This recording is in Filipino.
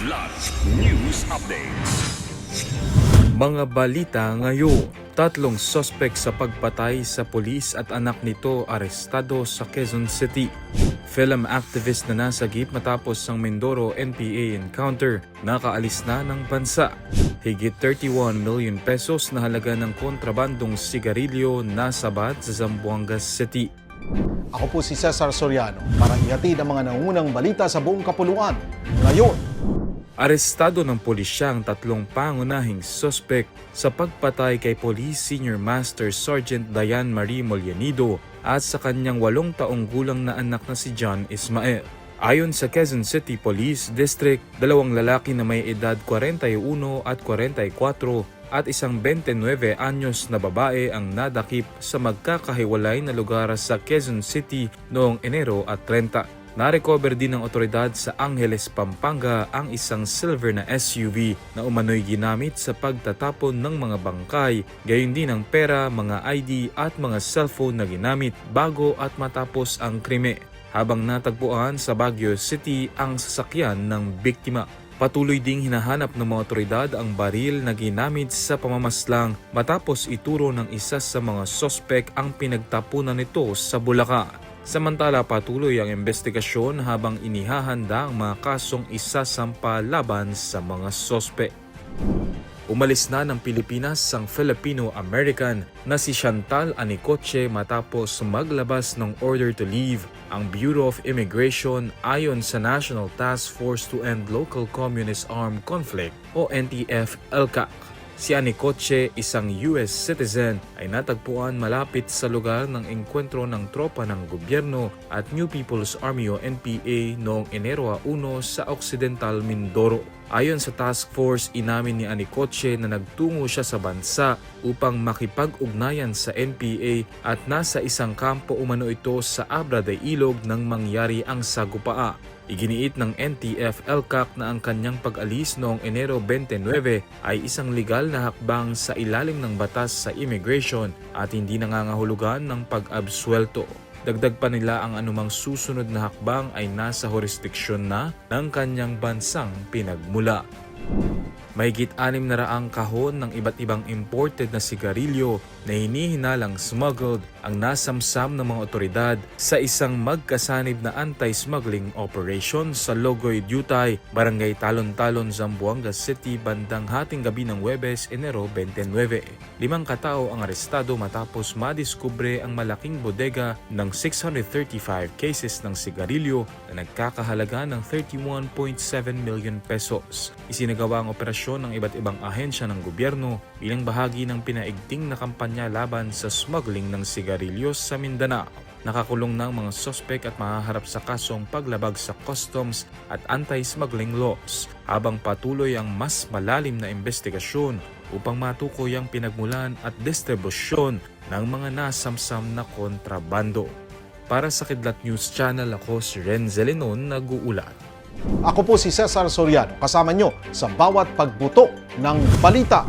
Kidlat News Updates. Mga balita ngayon, 3 sospek sa pagpatay sa pulis at anak nito arestado sa Quezon City. Film activist na nasagip matapos ang Mindoro NPA encounter, nakaalis na ng bansa. Higit 31 million pesos na halaga ng kontrabandong sigarilyo nasabat sa Zamboanga City. Ako po si Cesar Soriano para ihatid ang mga nangungunang balita sa buong kapuluan. Ngayon, Arestado ng pulisya ang 3 pangunahing sospek sa pagpatay kay Police Senior Master Sergeant Diane Marie Mollanido at sa kanyang 8 taong gulang na anak na si John Ismael. Ayon sa Quezon City Police District, 2 lalaki na may edad 41 at 44 at isang 29 anyos na babae ang nadakip sa magkakahiwalay na lugar sa Quezon City noong Enero at 30. Narecover din ng otoridad sa Angeles, Pampanga ang isang silver na SUV na umano'y ginamit sa pagtatapon ng mga bangkay, gayon din ang pera, mga ID at mga cellphone na ginamit bago at matapos ang krime. Habang natagpuan sa Baguio City ang sasakyan ng biktima. Patuloy ding hinahanap ng mga otoridad ang baril na ginamit sa pamamaslang matapos ituro ng isa sa mga sospek ang pinagtapunan nito sa Bulacan. Samantala patuloy ang investigasyon habang inihahanda ang mga kasong isasampa laban sa mga sospek. Umalis na ng Pilipinas ang Filipino-American na si Chantal Anicoche matapos maglabas ng order to leave. Ang Bureau of Immigration ayon sa National Task Force to End Local Communist Armed Conflict o NTF-ELCAC. Si Anicoche, isang US citizen, ay natagpuan malapit sa lugar ng engkwentro ng tropa ng gobyerno at New People's Army o NPA noong Enero 1 sa Occidental Mindoro. Ayon sa task force, inamin ni Anicoche na nagtungo siya sa bansa upang makipag-ugnayan sa NPA at nasa isang kampo umano ito sa Abra de Ilog nang mangyari ang sagupaa. Iginiit ng NTF-ELCAC na ang kanyang pag-alis noong Enero 29 ay isang legal na hakbang sa ilalim ng batas sa immigration at hindi nangangahulugan ng pag-absuelto. Dagdag pa nila ang anumang susunod na hakbang ay nasa jurisdiksyon na ng kanyang bansang pinagmula. Mahigit 600 kahon ng iba't ibang imported na sigarilyo na hinihinalang smuggled ang nasamsam ng mga otoridad sa isang magkasanib na anti-smuggling operation sa Logoy Dutay, Barangay Talon-Talon, Zamboanga City bandang hating gabi ng Huwebes, Enero 29. 5 katao ang arestado matapos madiskubre ang malaking bodega ng 635 cases ng sigarilyo na nagkakahalaga ng 31.7 million pesos. Isinagawa ang operasyon ng iba't ibang ahensya ng gobyerno bilang bahagi ng pinaigting na kampanya laban sa smuggling ng sigarilyo sa Mindanao. Nakakulong ng mga sospek at mahaharap sa kasong paglabag sa customs at anti-smuggling laws habang patuloy ang mas malalim na investigasyon upang matukoy ang pinagmulan at distribusyon ng mga nasamsam na kontrabando. Para sa Kidlat News Channel, ako si Renzel Lenon, nag-uulat. ako po si Cesar Soriano, kasama nyo sa bawat pagbuto ng balita.